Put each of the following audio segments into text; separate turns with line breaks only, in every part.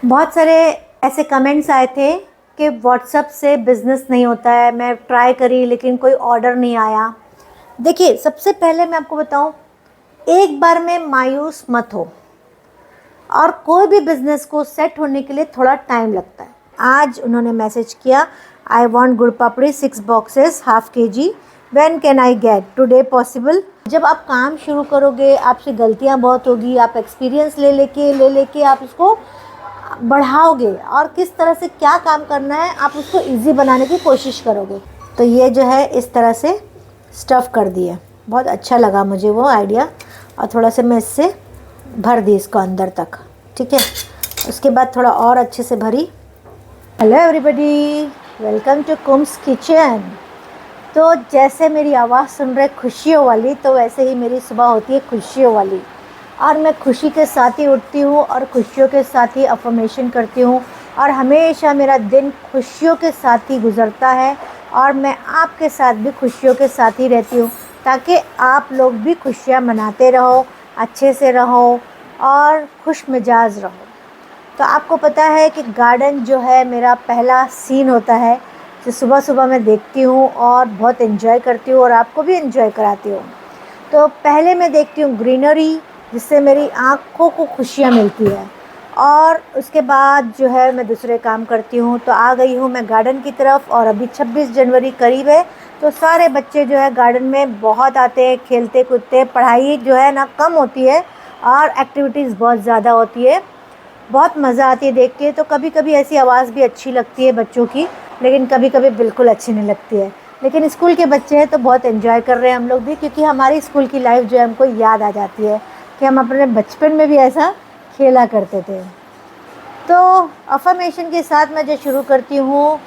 बहुत सारे ऐसे कमेंट्स आए थे कि व्हाट्सएप से बिज़नेस नहीं होता है। मैं ट्राई करी लेकिन कोई ऑर्डर नहीं आया। देखिए, सबसे पहले मैं आपको बताऊं, एक बार में मायूस मत हो, और कोई भी बिज़नेस को सेट होने के लिए थोड़ा टाइम लगता है। आज उन्होंने मैसेज किया, आई वांट गुड़ पापड़ी 6 boxes half kg, when can I get, today possible. जब आप काम शुरू करोगे, आपसे गलतियां बहुत होगी, आप एक्सपीरियंस ले लेके आप उसको बढ़ाओगे और किस तरह से क्या काम करना है आप उसको इजी बनाने की कोशिश करोगे। तो ये जो है इस तरह से स्टफ़ कर दिया, बहुत अच्छा लगा मुझे वो आइडिया, और थोड़ा सा मैं इससे भर दी इसको अंदर तक। ठीक है, उसके बाद थोड़ा और अच्छे से भरी। Hello everybody, welcome to Kum's kitchen. तो जैसे मेरी आवाज़ सुन रहे खुशियों वाली, तो वैसे ही मेरी सुबह होती है खुशियों वाली, और मैं खुशी के साथ ही उठती हूँ और खुशियों के साथ ही अफर्मेशन करती हूँ, और हमेशा मेरा दिन खुशियों के साथ ही गुजरता है, और मैं आपके साथ भी खुशियों के साथ ही रहती हूँ, ताकि आप लोग भी खुशियाँ मनाते रहो, अच्छे से रहो और खुश मिजाज रहो। तो आपको पता है कि गार्डन जो है मेरा पहला सीन होता है, जो सुबह सुबह मैं देखती हूँ और बहुत एंजॉय करती हूँ और आपको भी एंजॉय कराती हूँ। तो पहले मैं देखती हूँ ग्रीनरी, जिससे मेरी आँखों को खुशियाँ मिलती है, और उसके बाद जो है मैं दूसरे काम करती हूँ। तो आ गई हूँ मैं गार्डन की तरफ, और अभी 26 जनवरी करीब है, तो सारे बच्चे जो है गार्डन में बहुत आते हैं, खेलते कूदते। पढ़ाई जो है ना कम होती है और एक्टिविटीज़ बहुत ज़्यादा होती है, बहुत मज़ा आती है देख के। तो कभी कभी ऐसी आवाज़ भी अच्छी लगती है बच्चों की, लेकिन कभी कभी बिल्कुल अच्छी नहीं लगती है। लेकिन स्कूल के बच्चे हैं तो बहुत एंजॉय कर रहे हैं हम लोग भी, क्योंकि हमारी स्कूल की लाइफ जो है हमको याद आ जाती है कि हम अपने बचपन में भी ऐसा खेला करते थे। तो अफर्मेशन के साथ मैं जो शुरू करती हूँ,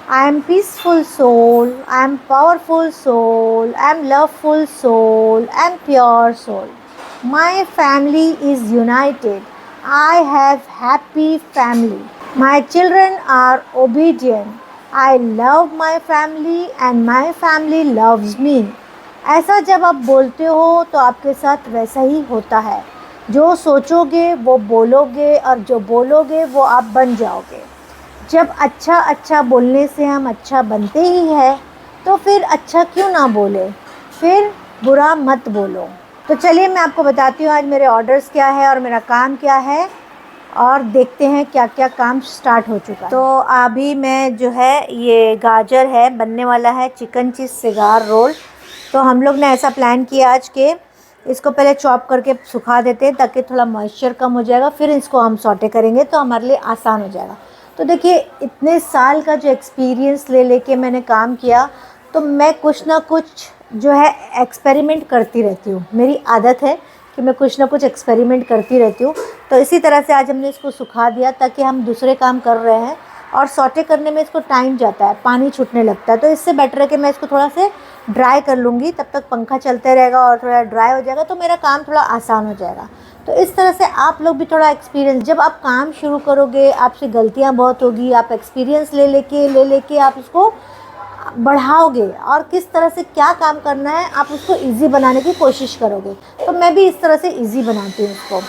I am peaceful soul, I am powerful soul, I am loveful soul, I am pure soul, my family is united, I have happy family. My children are obedient. I love my family and my family loves me. ऐसा जब आप बोलते हो तो आपके साथ वैसा ही होता है। जो सोचोगे वो बोलोगे, और जो बोलोगे वो आप बन जाओगे। जब अच्छा बोलने से हम अच्छा बनते ही हैं, तो फिर अच्छा क्यों ना बोले, फिर बुरा मत बोलो। तो चलिए मैं आपको बताती हूँ आज मेरे ऑर्डर्स क्या है और मेरा काम क्या है, और देखते हैं क्या क्या काम स्टार्ट हो चुका है। तो अभी मैं जो है, ये गाजर है, बनने वाला है चिकन चीज़ सिगार रोल। तो हम लोग ने ऐसा प्लान किया आज के इसको पहले चॉप करके सुखा देते हैं, ताकि थोड़ा मॉइस्चर कम हो जाएगा, फिर इसको हम सॉटे करेंगे तो हमारे लिए आसान हो जाएगा। तो देखिए, इतने साल का जो एक्सपीरियंस ले लेके मैंने काम किया, तो मैं कुछ ना कुछ जो है एक्सपेरिमेंट करती रहती हूँ। मेरी आदत है कि मैं कुछ ना कुछ एक्सपेरिमेंट करती रहती हूँ। तो इसी तरह से आज हमने इसको सुखा दिया, ताकि हम दूसरे काम कर रहे हैं और सॉटे करने में इसको टाइम जाता है, पानी छूटने लगता है। तो इससे बेटर है कि मैं इसको थोड़ा से ड्राई कर लूँगी, तब तक पंखा चलते रहेगा और थोड़ा ड्राई हो जाएगा, तो मेरा काम थोड़ा आसान हो जाएगा। तो इस तरह से आप लोग भी थोड़ा एक्सपीरियंस, जब आप काम शुरू करोगे आपसे गलतियाँ बहुत होगी, आप एक्सपीरियंस ले लेके आप उसको बढ़ाओगे और किस तरह से क्या काम करना है आप उसको इजी बनाने की कोशिश करोगे। तो मैं भी इस तरह से इजी बनाती हूँ उसको।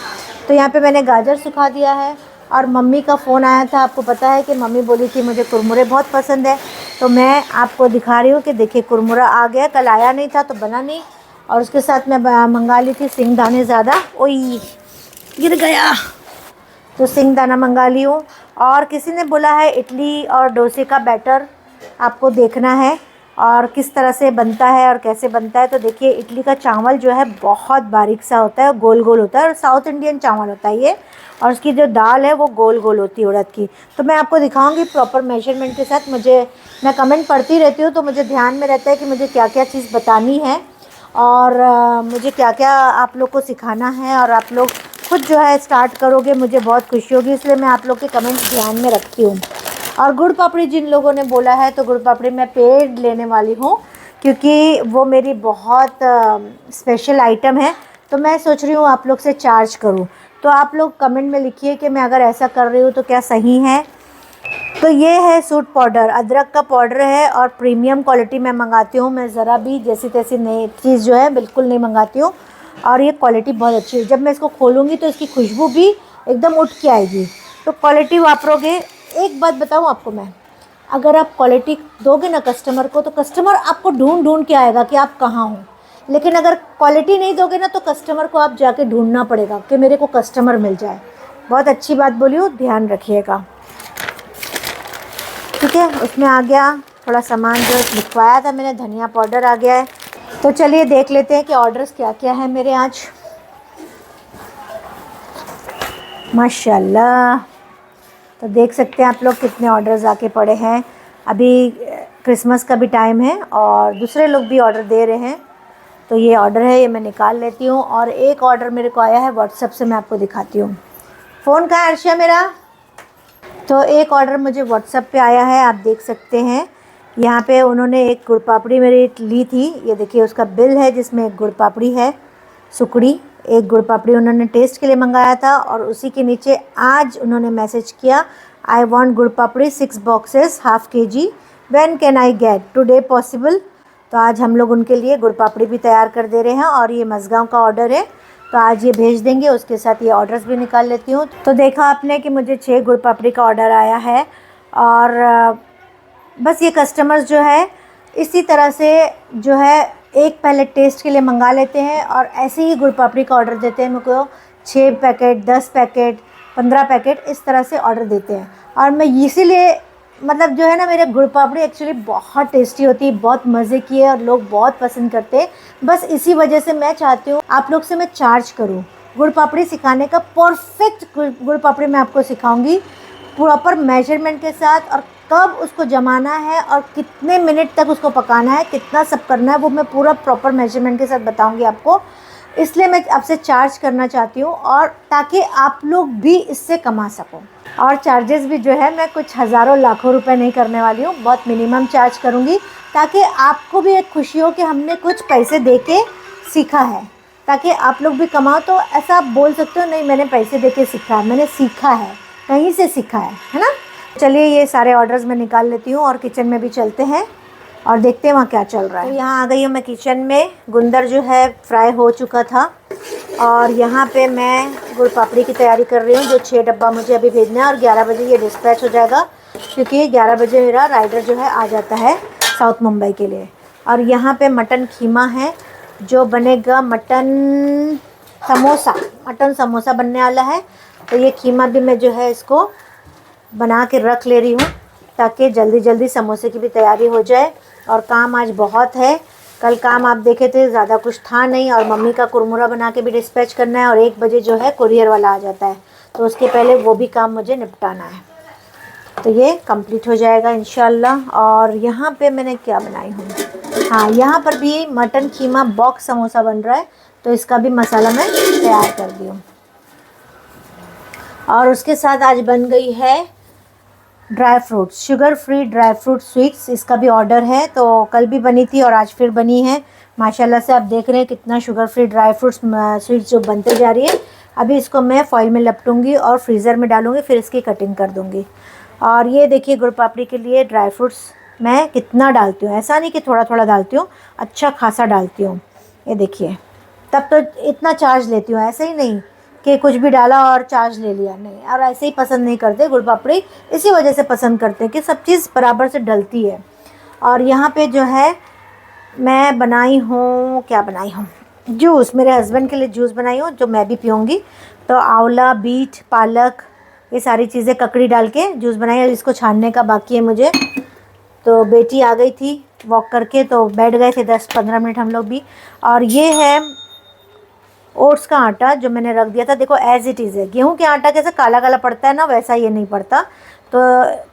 तो यहाँ पे मैंने गाजर सुखा दिया है, और मम्मी का फ़ोन आया था। आपको पता है कि मम्मी बोली थी मुझे कुरमुरे बहुत पसंद है, तो मैं आपको दिखा रही हूँ कि देखिए कुरमुरा आ गया, कल आया नहीं था तो बना नहीं। और उसके साथ मैं मंगा ली थी सिंगदाने ज़्यादा, ओई गिर गया, तो सिंगदाना मंगा ली हूँ। और किसी ने बोला है इडली और डोसे का बैटर आपको देखना है और किस तरह से बनता है और कैसे बनता है। तो देखिए, इडली का चावल जो है बहुत बारीक सा होता है, गोल गोल होता है, और साउथ इंडियन चावल होता है ये, और उसकी जो दाल है वो गोल गोल होती है उड़द की। तो मैं आपको दिखाऊंगी प्रॉपर मेजरमेंट के साथ। मैं कमेंट पढ़ती रहती हूँ, तो मुझे ध्यान में रहता है कि मुझे क्या क्या चीज़ बतानी है, और मुझे क्या क्या आप लोग को सिखाना है, और आप लोग खुद जो है स्टार्ट करोगे मुझे बहुत खुशी होगी, इसलिए मैं आप लोग के कमेंट्स ध्यान में रखती हूँ। और गुड़ पापड़ी जिन लोगों ने बोला है, तो गुड़ पापड़ी मैं पेड लेने वाली हूँ, क्योंकि वो मेरी बहुत स्पेशल आइटम है। तो मैं सोच रही हूँ आप लोग से चार्ज करूँ। तो आप लोग कमेंट में लिखिए कि मैं अगर ऐसा कर रही हूँ तो क्या सही है। तो ये है सूट पाउडर, अदरक का पाउडर है, और प्रीमियम क्वालिटी मैं मंगाती हूँ। मैं ज़रा भी जैसी तैसी नई चीज़ जो है बिल्कुल नहीं मंगाती हूँ, और ये क्वालिटी बहुत अच्छी है। जब मैं इसको खोलूँगी तो इसकी खुशबू भी एकदम उठ के आएगी। तो क्वालिटी वापरोगे। एक बात बताऊँ आपको मैं, अगर आप क्वालिटी दोगे ना कस्टमर को, तो कस्टमर आपको ढूंढ ढूंढ के आएगा कि आप कहाँ हो। लेकिन अगर क्वालिटी नहीं दोगे ना, तो कस्टमर को आप जाके ढूंढना पड़ेगा कि मेरे को कस्टमर मिल जाए। बहुत अच्छी बात बोली हो, ध्यान रखिएगा। ठीक है, उसमें आ गया थोड़ा सामान जो लिखवाया था मैंने, धनिया पाउडर आ गया है। तो चलिए देख लेते हैं कि ऑर्डर्स क्या क्या है मेरे आज। माशाल्लाह, तो देख सकते हैं आप लोग कितने ऑर्डर्स आके पड़े हैं। अभी क्रिसमस का भी टाइम है और दूसरे लोग भी ऑर्डर दे रहे हैं। तो ये ऑर्डर है, ये मैं निकाल लेती हूँ। और एक ऑर्डर मेरे को आया है व्हाट्सएप से, मैं आपको दिखाती हूँ। फ़ोन कहाँ है अर्शिया मेरा? तो एक ऑर्डर मुझे व्हाट्सएप पे आया है, आप देख सकते हैं। यहाँ पे उन्होंने एक गुड़ पापड़ी मेरी ली थी, ये देखिए उसका बिल है जिसमें एक गुड़ पापड़ी है, सुकड़ी। एक गुड़ पापड़ी उन्होंने टेस्ट के लिए मंगाया था और उसी के नीचे आज उन्होंने मैसेज किया, आई वांट गुड़ पापड़ी 6 boxes half kg, when can I get, today possible. तो आज हम लोग उनके लिए गुड़ पापड़ी भी तैयार कर दे रहे हैं और ये मज़गांव का ऑर्डर है, तो आज ये भेज देंगे। उसके साथ ये ऑर्डर्स भी निकाल लेती हूँ। तो देखा आपने कि मुझे 6 गुड़ पापड़ी का ऑर्डर आया है। और बस ये कस्टमर्स जो है इसी तरह से जो है एक पहले टेस्ट के लिए मंगा लेते हैं और ऐसे ही गुड़ पापड़ी का ऑर्डर देते हैं। मेरे को 6 पैकेट, 10 पैकेट, 15 पैकेट इस तरह से ऑर्डर देते हैं। और मैं इसीलिए मतलब जो है ना, मेरे गुड़ पापड़ी एक्चुअली बहुत टेस्टी होती है, बहुत मज़े की है और लोग बहुत पसंद करते हैं। बस इसी वजह से मैं चाहती हूँ आप लोग से मैं चार्ज करूँ गुड़ पापड़ी सिखाने का। परफेक्ट गुड़ पापड़ी मैं आपको सिखाऊंगी प्रॉपर मेजरमेंट के साथ, और कब उसको जमाना है और कितने मिनट तक उसको पकाना है, कितना सब करना है, वो मैं पूरा प्रॉपर मेजरमेंट के साथ बताऊंगी आपको। इसलिए मैं आपसे चार्ज करना चाहती हूँ, और ताकि आप लोग भी इससे कमा सको। और चार्जेस भी जो है मैं कुछ हज़ारों लाखों रुपए नहीं करने वाली हूँ, बहुत मिनिमम चार्ज करूँगी, ताकि आपको भी एक खुशी हो कि हमने कुछ पैसे दे के सीखा है, ताकि आप लोग भी कमाओ। तो ऐसा आप बोल सकते हो, नहीं मैंने पैसे दे के सीखा है, मैंने सीखा है, कहीं से सीखा है ना। चलिए ये सारे ऑर्डर्स मैं निकाल लेती हूँ और किचन में भी चलते हैं और देखते हैं वहाँ क्या चल रहा है। तो यहाँ आ गई हूँ मैं किचन में। गुंदर जो है फ्राई हो चुका था और यहाँ पे मैं गुड़ पापड़ी की तैयारी कर रही हूँ, जो 6 डब्बा मुझे अभी भेजना है और 11 बजे ये डिस्पैच हो जाएगा, क्योंकि 11 बजे मेरा राइडर जो है आ जाता है साउथ मुंबई के लिए। और यहाँ पे मटन खीमा है जो बनेगा, मटन समोसा बनने वाला है। तो ये खीमा भी मैं जो है इसको बना के रख ले रही हूँ, ताकि जल्दी जल्दी समोसे की भी तैयारी हो जाए। और काम आज बहुत है, कल काम आप देखे थे ज़्यादा कुछ था नहीं, और मम्मी का कुरमुरा बना के भी डिस्पैच करना है, और 1 बजे जो है कुरियर वाला आ जाता है, तो उसके पहले वो भी काम मुझे निपटाना है। तो ये कंप्लीट हो जाएगा इंशाल्लाह। और यहाँ पे मैंने क्या बनाई हूँ, हाँ यहाँ पर भी मटन खीमा बॉक्स समोसा बन रहा है, तो इसका भी मसाला मैं तैयार कर दी हूँ। और उसके साथ आज बन गई है dry fruits, sugar free dry fruit sweets, इसका भी ऑर्डर है। तो कल भी बनी थी और आज फिर बनी है। माशाल्लाह से आप देख रहे हैं कितना sugar free dry fruits sweets जो बनते जा रही है। अभी इसको मैं फॉइल में लपटूंगी और फ्रीज़र में डालूंगी, फिर इसकी कटिंग कर दूंगी। और ये देखिए गुड़ पापड़ी के लिए ड्राई फ्रूट्स मैं कितना डालती हूँ, ऐसा नहीं कि थोड़ा थोड़ा डालती हूँ, अच्छा खासा डालती हूँ। ये देखिए, तब तो इतना चार्ज लेती हूँ, ऐसे ही नहीं कि कुछ भी डाला और चार्ज ले लिया, नहीं। और ऐसे ही पसंद नहीं करते गुड़ पापड़ी, इसी वजह से पसंद करते हैं कि सब चीज़ बराबर से डलती है। और यहाँ पे जो है मैं बनाई हूँ, क्या बनाई हूँ, जूस, मेरे हस्बैंड के लिए जूस बनाई हूँ जो मैं भी पीऊँगी। तो आंवला, बीट, पालक, ये सारी चीज़ें ककड़ी डाल के जूस बनाई है। इसको छानने का बाकी है मुझे। तो बेटी आ गई थी वॉक करके, तो बैठ गए थे 10-15 मिनट हम लोग भी। और ये है ओट्स का आटा जो मैंने रख दिया था, देखो एज़ इट इज़ है। गेहूं के आटा कैसे काला काला पड़ता है ना, वैसा ये नहीं पड़ता। तो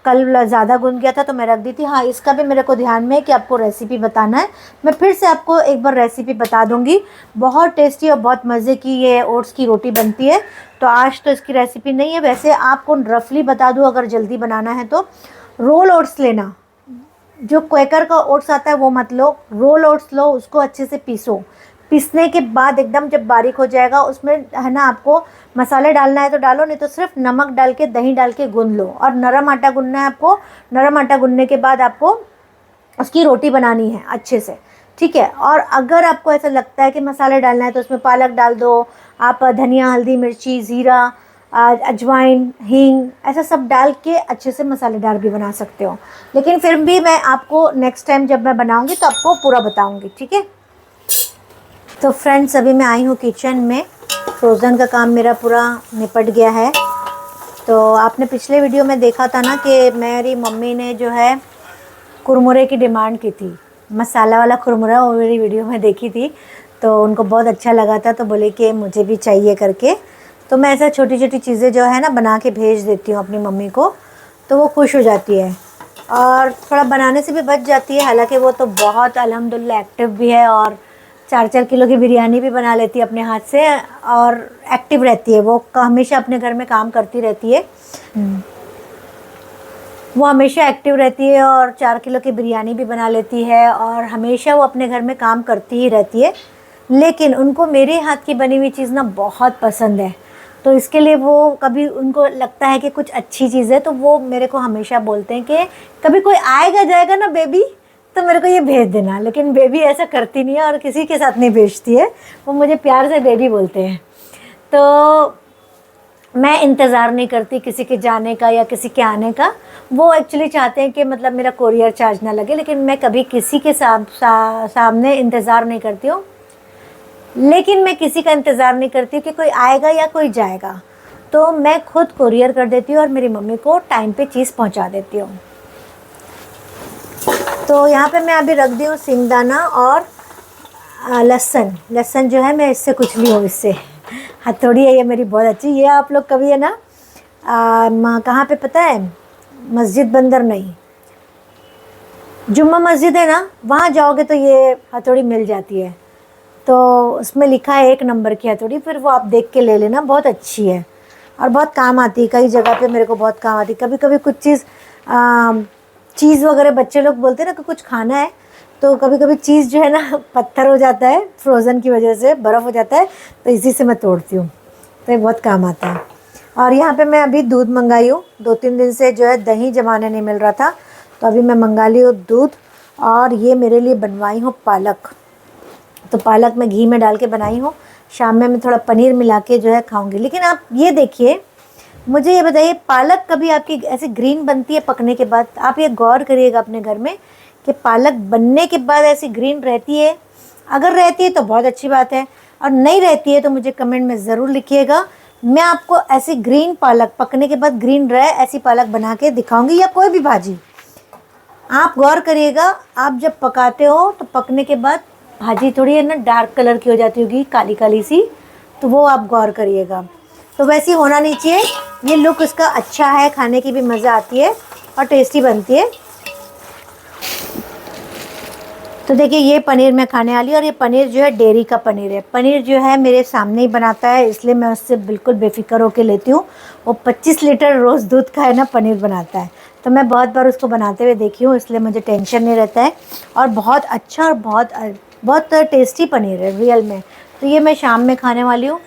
कल ज़्यादा गूंद गया था तो मैं रख दी थी। हाँ, इसका भी मेरे को ध्यान में है कि आपको रेसिपी बताना है, मैं फिर से आपको एक बार रेसिपी बता दूंगी। बहुत टेस्टी और बहुत मज़े की ये ओट्स की रोटी बनती है। तो आज तो इसकी रेसिपी नहीं है, वैसे आपको रफली बता दूँ अगर जल्दी बनाना है तो। रोल ओट्स लेना, जो क्वेकर का ओट्स आता है वो मत लो, रोल ओट्स लो, उसको अच्छे से पीसो। पीसने के बाद एकदम जब बारीक हो जाएगा, उसमें है ना आपको मसाले डालना है तो डालो, नहीं तो सिर्फ नमक डाल के दही डाल के गूंद लो। और नरम आटा गूंदना है आपको। नरम आटा गूंदने के बाद आपको उसकी रोटी बनानी है अच्छे से, ठीक है। और अगर आपको ऐसा लगता है कि मसाले डालना है तो उसमें पालक डाल दो आप, धनिया, हल्दी, मिर्ची, ज़ीरा, अजवाइन, हींग, ऐसा सब डाल के अच्छे से मसालेदार भी बना सकते हो। लेकिन फिर भी मैं आपको नेक्स्ट टाइम जब मैं बनाऊंगी तो आपको पूरा बताऊंगी, ठीक है। तो फ्रेंड्स, अभी मैं आई हूँ किचन में। फ्रोज़न का काम मेरा पूरा निपट गया है। तो आपने पिछले वीडियो में देखा था ना कि मेरी मम्मी ने जो है कुरमुरे की डिमांड की थी, मसाला वाला कुरमुरा, वो मेरी वीडियो में देखी थी। तो उनको बहुत अच्छा लगा था, तो बोले कि मुझे भी चाहिए करके। तो मैं ऐसा छोटी छोटी चीज़ें जो है ना बना के भेज देती हूँ अपनी मम्मी को, तो वो खुश हो जाती है और थोड़ा बनाने से भी बच जाती है। हालांकि वो तो बहुत अल्हम्दुलिल्लाह एक्टिव भी है और 4-4 किलो की बिरयानी भी बना लेती है अपने हाथ से और एक्टिव रहती है। वो हमेशा अपने घर में काम करती रहती है। वो हमेशा एक्टिव रहती है और 4 किलो की बिरयानी भी बना लेती है और हमेशा वो अपने घर में काम करती ही रहती है। लेकिन उनको मेरे हाथ की बनी हुई चीज़ ना बहुत पसंद है, तो इसके लिए वो कभी उनको लगता है कि कुछ अच्छी चीज़ है तो वो मेरे को हमेशा बोलते हैं कि कभी कोई आएगा जाएगा ना बेबी तो मेरे को ये भेज देना। लेकिन बेबी ऐसा करती नहीं है और किसी के साथ नहीं भेजती है, वो मुझे प्यार से बेबी बोलते हैं। तो मैं इंतज़ार नहीं करती किसी के जाने का या किसी के आने का। वो एक्चुअली चाहते हैं कि मतलब मेरा कोरियर चार्ज ना लगे, लेकिन मैं कभी किसी के सामने इंतज़ार नहीं करती हूँ। लेकिन मैं किसी का इंतज़ार नहीं करती कि कोई आएगा या कोई जाएगा, तो मैं खुद कोरियर कर देती हूँ और मेरी मम्मी को टाइम पे चीज़ पहुँचा देती हूँ। तो यहाँ पे मैं अभी रख दी हूँ सिंगदाना और लहसुन जो है मैं इससे कुछ ली हूँ, इससे हथौड़ी है ये मेरी बहुत अच्छी। ये आप लोग कभी है ना कहाँ पे पता है, मस्जिद बंदर नहीं, जुम्मा मस्जिद है ना, वहाँ जाओगे तो ये हथौड़ी मिल जाती है। तो उसमें लिखा है 1 नंबर की हथौड़ी, फिर वो आप देख के ले लेना, बहुत अच्छी है और बहुत काम आती है। कई जगह पे मेरे को बहुत काम आती है। कभी कभी कुछ चीज़ वगैरह बच्चे लोग बोलते हैं ना कि कुछ खाना है, तो कभी कभी चीज़ जो है ना पत्थर हो जाता है, फ्रोज़न की वजह से बर्फ़ हो जाता है, तो इसी से मैं तोड़ती हूँ, तो ये बहुत काम आता है। और यहाँ पे मैं अभी दूध मंगाई हूँ, 2-3 दिन से जो है दही जमाने नहीं मिल रहा था, तो अभी मैं मंगा ली हूँ दूध। और ये मेरे लिए बनवाई हूँ पालक, तो पालक मैं घी में डाल के बनाई हूँ। शाम में मैं थोड़ा पनीर मिला के जो है खाऊंगी। लेकिन आप ये देखिए, मुझे ये बताइए, पालक कभी आपकी ऐसे ग्रीन बनती है पकने के बाद? आप ये गौर करिएगा अपने घर में कि पालक बनने के बाद ऐसी ग्रीन रहती है? अगर रहती है तो बहुत अच्छी बात है, और नहीं रहती है तो मुझे कमेंट में ज़रूर लिखिएगा। मैं आपको ऐसी ग्रीन पालक, पकने के बाद ग्रीन रहे ऐसी पालक बना के दिखाऊंगी, या कोई भी भाजी। आप गौर करिएगा, आप जब पकाते हो तो पकने के बाद भाजी थोड़ी है ना डार्क कलर की हो जाती होगी, काली काली सी, तो वो आप गौर करिएगा। तो वैसे होना नहीं चाहिए। ये लुक इसका अच्छा है, खाने की भी मज़ा आती है और टेस्टी बनती है। तो देखिए ये पनीर मैं खाने वाली, और ये पनीर जो है डेयरी का पनीर है। पनीर जो है मेरे सामने ही बनाता है, इसलिए मैं उससे बिल्कुल बेफिक्र होकर लेती हूँ। वो 25 लीटर रोज़ दूध का है ना पनीर बनाता है, तो मैं बहुत बार उसको बनाते हुए देखी हूँ, इसलिए मुझे टेंशन नहीं रहता है। और बहुत अच्छा और बहुत टेस्टी पनीर है रियल में। तो ये मैं शाम में खाने वाली हूँ।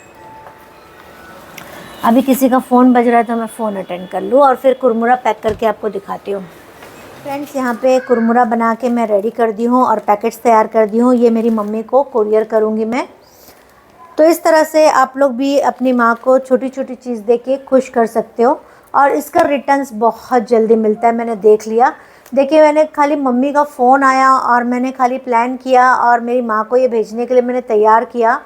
अभी किसी का फ़ोन बज रहा है तो मैं फ़ोन अटेंड कर लूँ और फिर कुरमुरा पैक करके आपको दिखाती हूँ। फ्रेंड्स, यहाँ पे कुरमुरा बना के मैं रेडी कर दी हूँ और पैकेट्स तैयार कर दी हूँ। ये मेरी मम्मी को कोरियर करूँगी मैं। तो इस तरह से आप लोग भी अपनी माँ को छोटी छोटी चीज़ दे के खुश कर सकते हो, और इसका रिटर्न्स बहुत जल्दी मिलता है, मैंने देख लिया। देखिए, मैंने खाली मम्मी का फ़ोन आया और मैंने खाली प्लान किया और मेरी माँ को ये भेजने के लिए मैंने तैयार किया।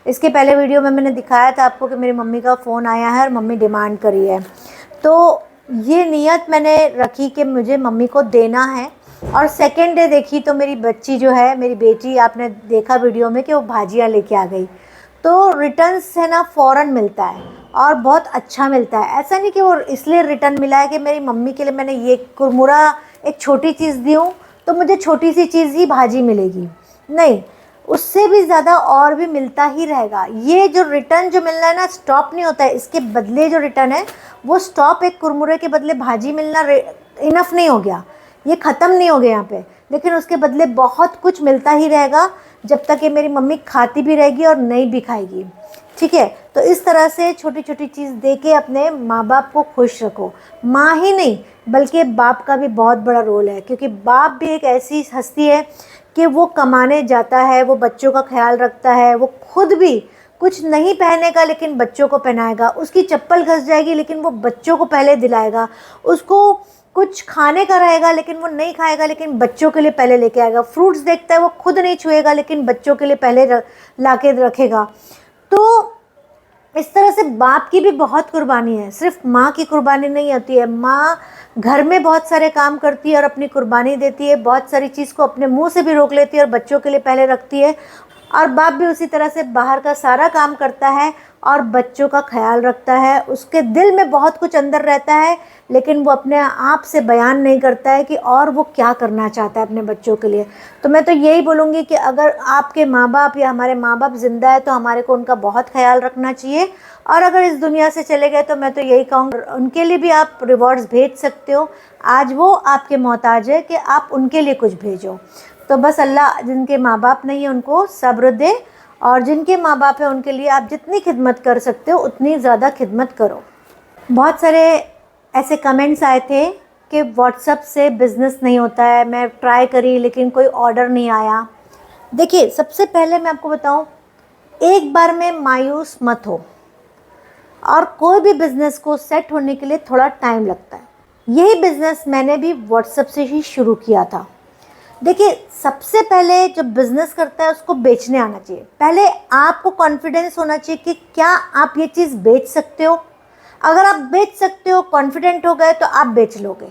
इसके पहले वीडियो में मैंने दिखाया था आपको कि मेरी मम्मी का फ़ोन आया है और मम्मी डिमांड करी है। तो ये नियत मैंने रखी कि मुझे मम्मी को देना है। और सेकेंड डे देखी तो मेरी बच्ची जो है, मेरी बेटी, आपने देखा वीडियो में कि वो भाजियाँ लेके आ गई। तो रिटर्न्स है ना फ़ौरन मिलता है और बहुत अच्छा मिलता है। ऐसा नहीं कि वो इसलिए रिटर्न मिला है कि मेरी मम्मी के लिए मैंने ये कुरमुरा एक छोटी चीज़ दी हूँ तो मुझे छोटी सी चीज़ ही भाजी मिलेगी, नहीं, उससे भी ज़्यादा और भी मिलता ही रहेगा। ये जो रिटर्न जो मिलना है ना, स्टॉप नहीं होता है। इसके बदले जो रिटर्न है वो स्टॉप, एक कुरमुरे के बदले भाजी मिलना इनफ नहीं हो गया, ये ख़त्म नहीं हो गया यहाँ पे। लेकिन उसके बदले बहुत कुछ मिलता ही रहेगा जब तक ये मेरी मम्मी खाती भी रहेगी और नहीं भी खाएगी, ठीक है। तो इस तरह से छोटी छोटी चीज़ दे के अपने माँ बाप को खुश रखो। माँ ही नहीं बल्कि बाप का भी बहुत बड़ा रोल है, क्योंकि बाप भी एक ऐसी हस्ती है कि वो कमाने जाता है, वो बच्चों का ख्याल रखता है, वो खुद भी कुछ नहीं पहनेगा लेकिन बच्चों को पहनाएगा, उसकी चप्पल घस जाएगी लेकिन वो बच्चों को पहले दिलाएगा, उसको कुछ खाने का रहेगा लेकिन वो नहीं खाएगा लेकिन बच्चों के लिए पहले लेके आएगा, फ्रूट्स देखता है वो खुद नहीं छुएगा लेकिन बच्चों के लिए पहले ला के रखेगा। तो इस तरह से बाप की भी बहुत कुर्बानी है, सिर्फ माँ की कुर्बानी नहीं होती है। माँ घर में बहुत सारे काम करती है और अपनी कुर्बानी देती है, बहुत सारी चीज़ को अपने मुंह से भी रोक लेती है और बच्चों के लिए पहले रखती है। और बाप भी उसी तरह से बाहर का सारा काम करता है और बच्चों का ख्याल रखता है। उसके दिल में बहुत कुछ अंदर रहता है लेकिन वो अपने आप से बयान नहीं करता है कि और वो क्या करना चाहता है अपने बच्चों के लिए। तो मैं तो यही बोलूँगी कि अगर आपके माँ बाप या हमारे माँ बाप ज़िंदा है तो हमारे को उनका बहुत ख्याल रखना चाहिए, और अगर इस दुनिया से चले गए तो मैं तो यही कहूँगी उनके लिए भी आप रिवॉर्ड्स भेज सकते हो। आज वो आपके मोहताज है कि आप उनके लिए कुछ भेजो। तो बस अल्लाह जिनके माँ बाप नहीं है उनको सब्र दे, और जिनके माँ बाप है उनके लिए आप जितनी खिदमत कर सकते हो उतनी ज़्यादा खिदमत करो। बहुत सारे ऐसे कमेंट्स आए थे कि व्हाट्सएप से बिज़नेस नहीं होता है, मैं ट्राई करी लेकिन कोई ऑर्डर नहीं आया। देखिए, सबसे पहले मैं आपको बताऊं, एक बार में मायूस मत हो, और कोई भी बिज़नेस को सेट होने के लिए थोड़ा टाइम लगता है। यही बिज़नेस मैंने भी व्हाट्सएप से ही शुरू किया था। देखिए, सबसे पहले जो बिज़नेस करता है उसको बेचने आना चाहिए। पहले आपको कॉन्फिडेंस होना चाहिए कि क्या आप ये चीज़ बेच सकते हो। अगर आप बेच सकते हो, कॉन्फिडेंट हो गए, तो आप बेच लोगे।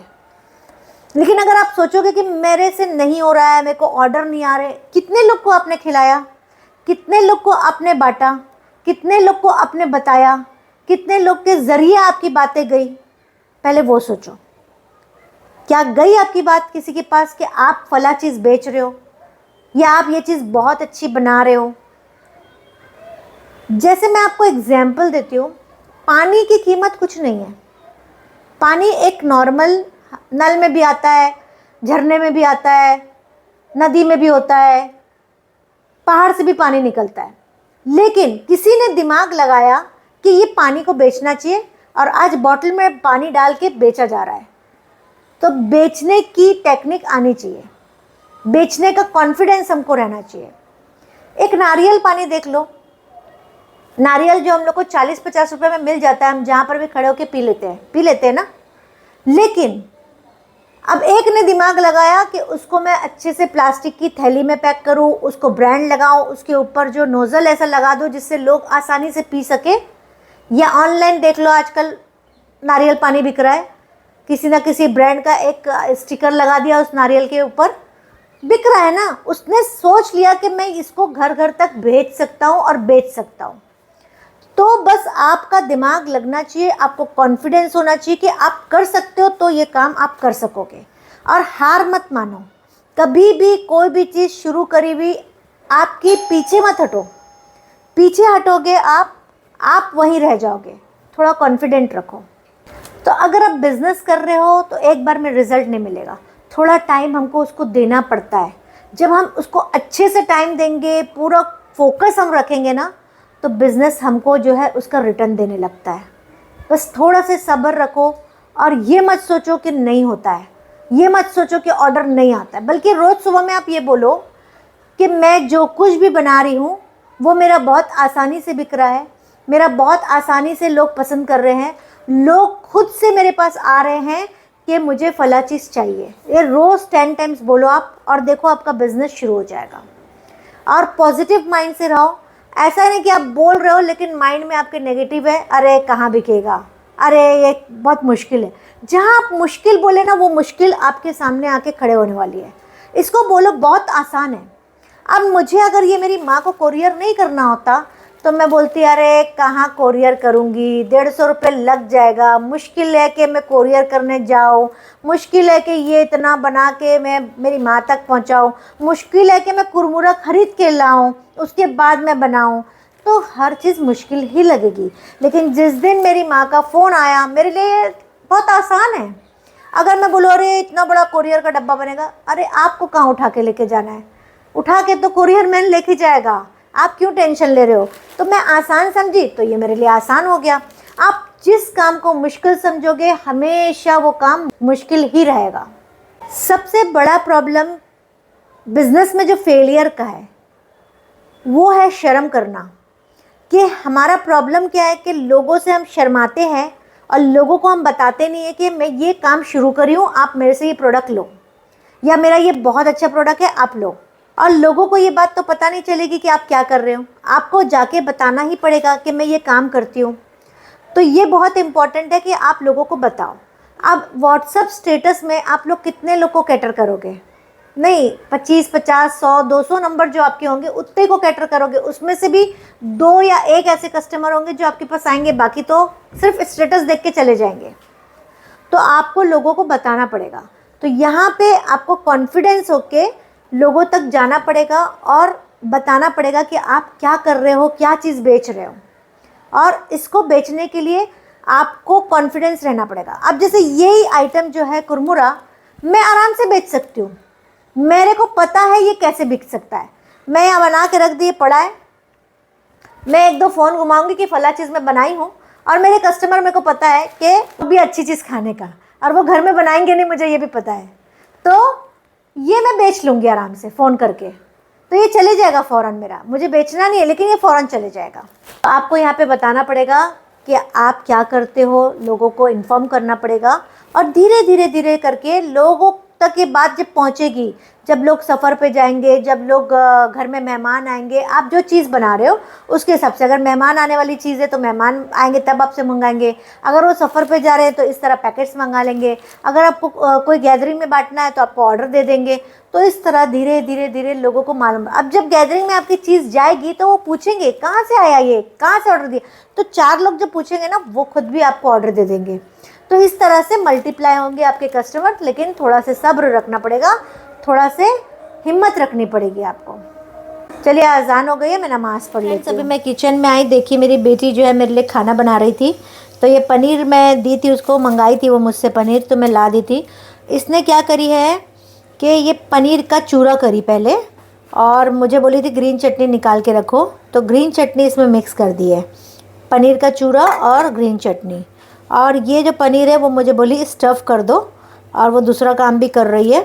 लेकिन अगर आप सोचोगे कि मेरे से नहीं हो रहा है, मेरे को ऑर्डर नहीं आ रहे, कितने लोग को आपने खिलाया, कितने लोग को आपने बांटा, कितने लोग को आपने बताया, कितने लोग के ज़रिए आपकी बातें गई, पहले वो सोचो। क्या गई आपकी बात किसी के पास कि आप फला चीज़ बेच रहे हो या आप ये चीज़ बहुत अच्छी बना रहे हो। जैसे मैं आपको एग्जाम्पल देती हूँ, पानी की कीमत कुछ नहीं है। पानी एक नॉर्मल नल में भी आता है, झरने में भी आता है, नदी में भी होता है, पहाड़ से भी पानी निकलता है। लेकिन किसी ने दिमाग लगाया कि ये पानी को बेचना चाहिए और आज बॉटल में पानी डाल के बेचा जा रहा है। तो बेचने की टेक्निक आनी चाहिए, बेचने का कॉन्फिडेंस हमको रहना चाहिए। एक नारियल पानी देख लो, नारियल जो हम लोग को 40-50 रुपए में मिल जाता है, हम जहाँ पर भी खड़े होकर पी लेते हैं ना। लेकिन अब एक ने दिमाग लगाया कि उसको मैं अच्छे से प्लास्टिक की थैली में पैक करूँ, उसको ब्रांड लगाऊँ, उसके ऊपर जो नोज़ल ऐसा लगा दो जिससे लोग आसानी से पी सके। या ऑनलाइन देख लो, आजकल नारियल पानी बिक रहा है, किसी ना किसी ब्रांड का एक स्टिकर लगा दिया उस नारियल के ऊपर, बिक रहा है ना। उसने सोच लिया कि मैं इसको घर घर तक भेज सकता हूँ और बेच सकता हूँ। तो बस आपका दिमाग लगना चाहिए, आपको कॉन्फिडेंस होना चाहिए कि आप कर सकते हो, तो ये काम आप कर सकोगे। और हार मत मानो, कभी भी कोई भी चीज़ शुरू करी हुई आपकी पीछे मत हटो। पीछे हटोगे आप वहीं रह जाओगे। थोड़ा कॉन्फिडेंट रखो। तो अगर आप बिज़नेस कर रहे हो तो एक बार में रिज़ल्ट नहीं मिलेगा, थोड़ा टाइम हमको उसको देना पड़ता है। जब हम उसको अच्छे से टाइम देंगे, पूरा फोकस हम रखेंगे ना, तो बिज़नेस हमको जो है उसका रिटर्न देने लगता है। बस थोड़ा से सब्र रखो, और ये मत सोचो कि नहीं होता है, ये मत सोचो कि ऑर्डर नहीं आता है, बल्कि रोज़ सुबह में आप ये बोलो कि मैं जो कुछ भी बना रही हूँ वो मेरा बहुत आसानी से बिक रहा है, मेरा बहुत आसानी से लोग पसंद कर रहे हैं, लोग खुद से मेरे पास आ रहे हैं कि मुझे फला चीज़ चाहिए। ये रोज़ 10 टाइम्स बोलो आप, और देखो आपका बिज़नेस शुरू हो जाएगा। और पॉजिटिव माइंड से रहो। ऐसा नहीं कि आप बोल रहे हो लेकिन माइंड में आपके नेगेटिव है, अरे कहाँ बिकेगा, अरे ये बहुत मुश्किल है। जहाँ आप मुश्किल बोले ना, वो मुश्किल आपके सामने आके खड़े होने वाली है। इसको बोलो बहुत आसान है। अब मुझे अगर ये मेरी माँ को कोरियर नहीं करना होता तो मैं बोलती अरे कहाँ कोरियर करूँगी, 150 रुपये लग जाएगा, मुश्किल है कि मैं कोरियर करने जाऊँ, मुश्किल है कि ये इतना बना के मैं मेरी माँ तक पहुँचाऊँ, मुश्किल है कि मैं कुरमुरा ख़रीद के लाऊँ उसके बाद मैं बनाऊँ। तो हर चीज़ मुश्किल ही लगेगी। लेकिन जिस दिन मेरी माँ का फ़ोन आया, मेरे लिए बहुत आसान है। अगर मैं बोलूँ अरे इतना बड़ा कोरियर का डब्बा बनेगा, अरे आपको कहाँ उठा के लेके जाना है, उठा के तो कोरियर मैन लेके जाएगा, आप क्यों टेंशन ले रहे हो। तो मैं आसान समझी तो ये मेरे लिए आसान हो गया। आप जिस काम को मुश्किल समझोगे हमेशा वो काम मुश्किल ही रहेगा। सबसे बड़ा प्रॉब्लम बिजनेस में जो फेलियर का है वो है शर्म करना। कि हमारा प्रॉब्लम क्या है कि लोगों से हम शर्माते हैं और लोगों को हम बताते नहीं है कि मैं ये काम शुरू करी हूँ, आप मेरे से ये प्रोडक्ट लो, या मेरा ये बहुत अच्छा प्रोडक्ट है आप लो। और लोगों को ये बात तो पता नहीं चलेगी कि आप क्या कर रहे हो, आपको जाके बताना ही पड़ेगा कि मैं ये काम करती हूँ। तो ये बहुत इम्पॉर्टेंट है कि आप लोगों को बताओ। अब व्हाट्सएप स्टेटस में आप लोग कितने लोग को कैटर करोगे? नहीं, 25, 50, 100, 200 नंबर जो आपके होंगे उतने को कैटर करोगे। उसमें से भी 2 या 1 ऐसे कस्टमर होंगे जो आपके पास आएंगे, बाकी तो सिर्फ स्टेटस देख के चले जाएंगे। तो आपको लोगों को बताना पड़ेगा। तो यहाँ पे आपको कॉन्फिडेंस होके लोगों तक जाना पड़ेगा और बताना पड़ेगा कि आप क्या कर रहे हो, क्या चीज़ बेच रहे हो, और इसको बेचने के लिए आपको कॉन्फिडेंस रहना पड़ेगा। अब जैसे यही आइटम जो है कुरमुरा, मैं आराम से बेच सकती हूँ, मेरे को पता है ये कैसे बिक सकता है। मैं यहाँ बना के रख दिए पड़ा है, मैं 1-2 फ़ोन घुमाऊंगी कि फला चीज़ मैं बनाई हूँ, और मेरे कस्टमर मेरे को पता है कि वो भी अच्छी चीज़ खाने का, और वो घर में बनाएंगे नहीं, मुझे ये भी पता है। तो ये मैं बेच लूँगी आराम से फ़ोन करके, तो ये चले जाएगा फ़ौरन। मेरा मुझे बेचना नहीं है, लेकिन ये फ़ौरन चले जाएगा। तो आपको यहाँ पे बताना पड़ेगा कि आप क्या करते हो, लोगों को इन्फॉर्म करना पड़ेगा, और धीरे धीरे धीरे करके लोगों तक ये बात जब पहुँचेगी, जब लोग सफ़र पे जाएंगे, जब लोग घर में मेहमान आएंगे, आप जो चीज़ बना रहे हो उसके हिसाब से, अगर मेहमान आने वाली चीज़ है तो मेहमान आएंगे तब आपसे मंगाएंगे, अगर वो सफ़र पे जा रहे हैं तो इस तरह पैकेट्स मंगा लेंगे, अगर आपको कोई गैदरिंग में बांटना है तो आपको ऑर्डर दे देंगे। तो इस तरह धीरे धीरे धीरे लोगों को मालूम। अब जब गैदरिंग में आपकी चीज़ जाएगी तो वो पूछेंगे कहाँ से आया, ये कहाँ से ऑर्डर दिया, तो 4 लोग जब पूछेंगे ना, वो खुद भी आपको ऑर्डर दे देंगे। तो इस तरह से मल्टीप्लाई होंगे आपके कस्टमर, लेकिन थोड़ा से सब्र रखना पड़ेगा, थोड़ा से हिम्मत रखनी पड़ेगी आपको। चलिए, अजान हो गई है, मैं नमाज़ पढ़ लेती हूँ। अभी मैं किचन में आई, देखिए मेरी बेटी जो है मेरे लिए खाना बना रही थी, तो ये पनीर मैं दी थी उसको, मंगाई थी वो मुझसे पनीर, तो मैं ला दी थी। इसने क्या करी है कि ये पनीर का चूरा करी पहले, और मुझे बोली थी ग्रीन चटनी निकाल के रखो, तो ग्रीन चटनी इसमें मिक्स कर दी है, पनीर का चूरा और ग्रीन चटनी। और ये जो पनीर है वो मुझे बोली स्टफ़ कर दो, और वो दूसरा काम भी कर रही है।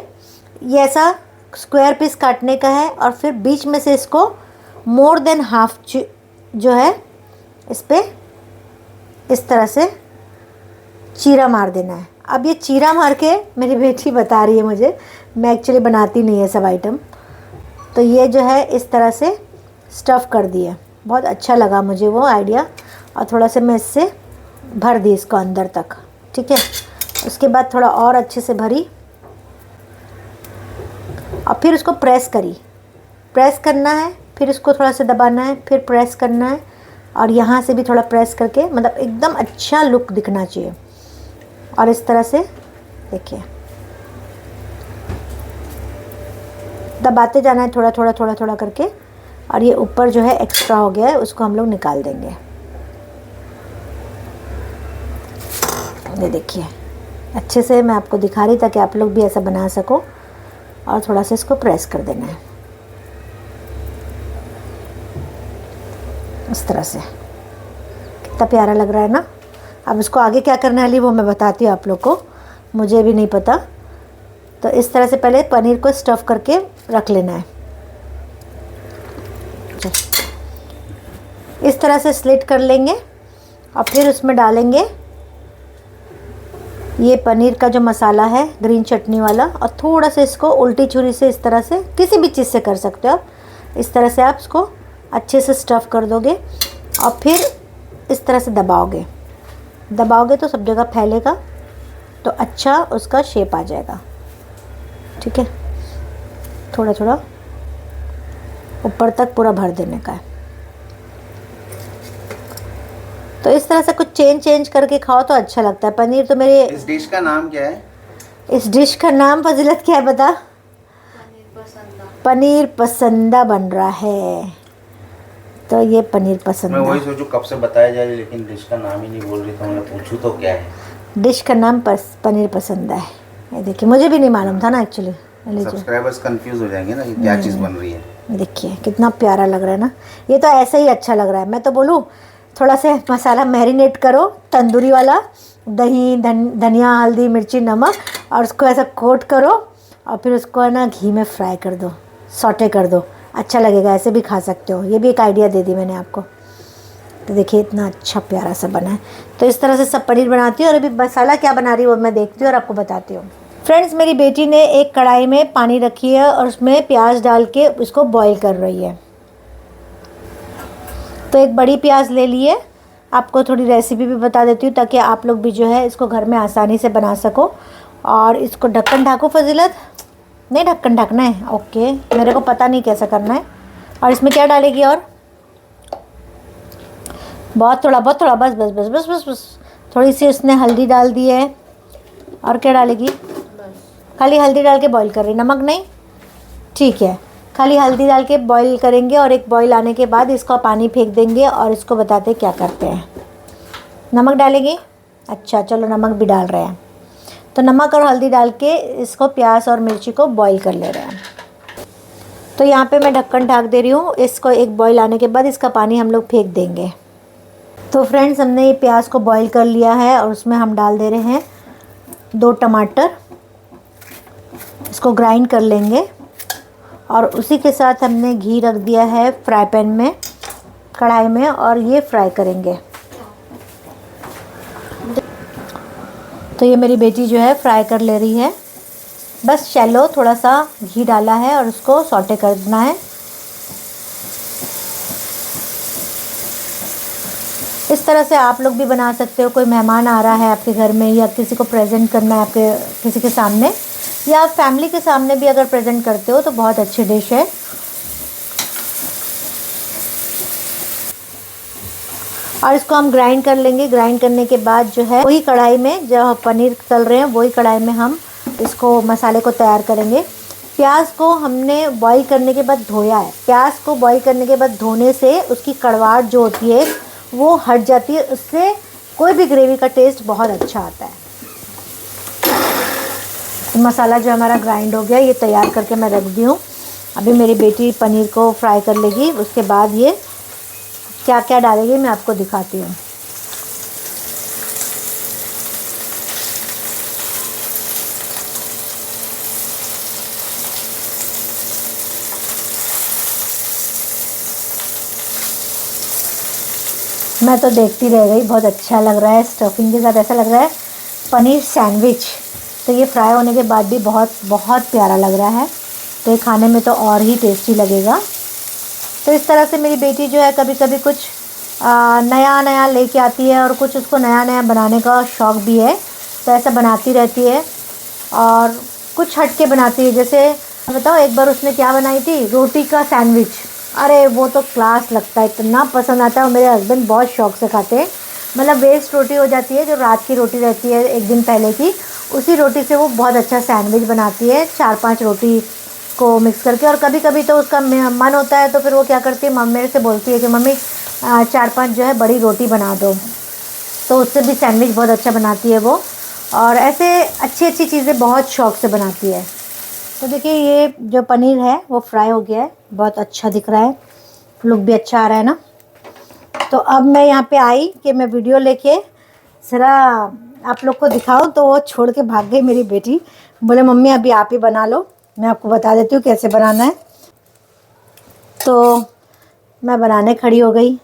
ये ऐसा स्क्वायर पीस काटने का है, और फिर बीच में से इसको मोर देन हाफ जो है इस पर इस तरह से चीरा मार देना है। अब ये चीरा मार के मेरी बेटी बता रही है मुझे, मैं एक्चुअली बनाती नहीं है सब आइटम, तो ये जो है इस तरह से स्टफ़ कर दिया। बहुत अच्छा लगा मुझे वो आइडिया, और थोड़ा से मैं इससे भर दी इसको अंदर तक, ठीक है। उसके बाद थोड़ा और अच्छे से भरी, और फिर उसको प्रेस करी, प्रेस करना है, फिर इसको थोड़ा सा दबाना है, फिर प्रेस करना है, और यहाँ से भी थोड़ा प्रेस करके, मतलब एकदम अच्छा लुक दिखना चाहिए। और इस तरह से देखिए दबाते जाना है, थोड़ा थोड़ा थोड़ा थोड़ा करके, और ये ऊपर जो है एक्स्ट्रा हो गया है उसको हम लोग निकाल देंगे। ये देखिए अच्छे से मैं आपको दिखा रही ताकि आप लोग भी ऐसा बना सको, और थोड़ा सा इसको प्रेस कर देना है इस तरह से। कितना प्यारा लग रहा है ना। अब इसको आगे क्या करने वाली वो मैं बताती हूँ आप लोग को, मुझे भी नहीं पता। तो इस तरह से पहले पनीर को स्टफ़ करके रख लेना है, इस तरह से स्लिट कर लेंगे, और फिर उसमें डालेंगे ये पनीर का जो मसाला है ग्रीन चटनी वाला, और थोड़ा सा इसको उल्टी छुरी से इस तरह से, किसी भी चीज़ से कर सकते हो आप, इस तरह से आप इसको अच्छे से स्टफ़ कर दोगे, और फिर इस तरह से दबाओगे, दबाओगे तो सब जगह फैलेगा, तो अच्छा उसका शेप आ जाएगा, ठीक है। थोड़ा थोड़ा ऊपर तक पूरा भर देने का है। तो इस तरह से कुछ चेंज करके खाओ तो अच्छा लगता है। पनीर तो मेरे,
इस डिश का नाम क्या है?
इस डिश का नाम फजीलत क्या है बता? पनीर पसंदा बन रहा है, तो ये पनीर पसंदा।
मैं वही सोचूं कब से बताया जा रही, लेकिन डिश का नाम ही नहीं बोल रही, तो मैं पूछूं तो क्या है?
डिश का नाम पनीर पसंदा है। ये देखिए मुझे भी नहीं मालूम था ना एक्चुअली,
सब्सक्राइबर्स कंफ्यूज हो जाएंगे ना कि क्या चीज़ बन रही है।
देखिए कितना प्यारा लग रहा है ना, ये तो ऐसे ही अच्छा लग रहा है। मैं तो बोलूँ थोड़ा सा मसाला मैरिनेट करो तंदूरी वाला, दही धनिया हल्दी मिर्ची नमक, और उसको ऐसा कोट करो, और फिर उसको है ना घी में फ्राई कर दो, सॉटे कर दो, अच्छा लगेगा। ऐसे भी खा सकते हो, ये भी एक आइडिया दे दी मैंने आपको। तो देखिए इतना अच्छा प्यारा सा बना है। तो इस तरह से सब पनीर बनाती हूँ और अभी मसाला क्या बना रही हूँ वो मैं देखती हूँ और आपको बताती हूँ। फ्रेंड्स, मेरी बेटी ने एक कढ़ाई में पानी रखी है और उसमें प्याज डाल के उसको बॉईल कर रही है। तो एक बड़ी प्याज ले लिए। आपको थोड़ी रेसिपी भी बता देती हूँ ताकि आप लोग भी जो है इसको घर में आसानी से बना सको। और इसको ढक्कन ढाको फजीलत, नहीं ढक्कन ढकना है, ओके, मेरे को पता नहीं कैसा करना है। और इसमें क्या डालेगी? और बहुत थोड़ा बस बस बस बस बस बस थोड़ी सी उसने हल्दी डाल दी है। और क्या डालेगी? खाली हल्दी डाल के बॉईल कर रही, नमक नहीं? ठीक है, खाली हल्दी डाल के बॉईल करेंगे और एक बॉईल आने के बाद इसका पानी फेंक देंगे और इसको बताते हैं क्या करते हैं। नमक डालेंगे? अच्छा चलो नमक भी डाल रहे हैं। तो नमक और हल्दी डाल के इसको प्याज और मिर्ची को बॉईल कर ले रहे हैं। तो यहाँ पे मैं ढक्कन ढक दे रही हूँ। इसको एक बॉईल आने के बाद इसका पानी हम लोग फेंक देंगे। तो फ्रेंड्स, हमने ये प्याज को बॉईल कर लिया है और उसमें हम डाल दे रहे हैं 2 टमाटर। इसको ग्राइंड कर लेंगे और उसी के साथ हमने घी रख दिया है फ्राई पैन में, कढ़ाई में, और ये फ्राई करेंगे। तो ये मेरी बेटी जो है फ्राई कर ले रही है। बस शैलो थोड़ा सा घी डाला है और उसको सौटे करना है। इस तरह से आप लोग भी बना सकते हो। कोई मेहमान आ रहा है आपके घर में या किसी को प्रेजेंट करना है आपके किसी के सामने, या आप फैमिली के सामने भी अगर प्रेजेंट करते हो तो बहुत अच्छी डिश है। और इसको हम ग्राइंड कर लेंगे। ग्राइंड करने के बाद जो है वही कढ़ाई में जो पनीर तल रहे हैं वही कढ़ाई में हम इसको मसाले को तैयार करेंगे। प्याज को हमने बॉईल करने के बाद धोया है। प्याज को बॉईल करने के बाद धोने से उसकी कड़वाहट जो होती है वो हट जाती है, उससे कोई भी ग्रेवी का टेस्ट बहुत अच्छा आता है। तो मसाला जो हमारा ग्राइंड हो गया ये तैयार करके मैं रख दी हूँ। अभी मेरी बेटी पनीर को फ्राई कर लेगी, उसके बाद ये क्या क्या डालेगी मैं आपको दिखाती हूँ। मैं तो देखती रह गई, बहुत अच्छा लग रहा है। स्टफिंग के साथ ऐसा लग रहा है पनीर सैंडविच। तो ये फ्राई होने के बाद भी बहुत बहुत प्यारा लग रहा है। तो ये खाने में तो और ही टेस्टी लगेगा। तो इस तरह से मेरी बेटी जो है कभी कभी कुछ नया नया लेके आती है और कुछ उसको नया नया बनाने का शौक़ भी है, तो ऐसा बनाती रहती है और कुछ हट के बनाती है। जैसे बताओ, एक बार उसने क्या बनाई थी, रोटी का सैंडविच। अरे वो तो क्लास लगता है, इतना पसंद आता है और मेरे हस्बैंड बहुत शौक़ से खाते हैं। मतलब वेस्ट रोटी हो जाती है, जो रात की रोटी रहती है एक दिन पहले की, उसी रोटी से वो बहुत अच्छा सैंडविच बनाती है, 4-5 रोटी को मिक्स करके। और कभी कभी तो उसका मन होता है तो फिर वो क्या करती है, मम्मी से बोलती है कि मम्मी 4-5 जो है बड़ी रोटी बना दो, तो उससे भी सैंडविच बहुत अच्छा बनाती है वो। और ऐसे अच्छी अच्छी चीज़ें बहुत शौक़ से बनाती है। तो देखिए ये जो पनीर है वो फ्राई हो गया है, बहुत अच्छा दिख रहा है, लुक भी अच्छा आ रहा है ना। तो अब मैं यहाँ पे आई कि मैं वीडियो लेके ज़रा आप लोग को दिखाऊं, तो वो छोड़ के भाग गई मेरी बेटी। बोले मम्मी अभी आप ही बना लो, मैं आपको बता देती हूँ कैसे बनाना है। तो मैं बनाने खड़ी हो गई,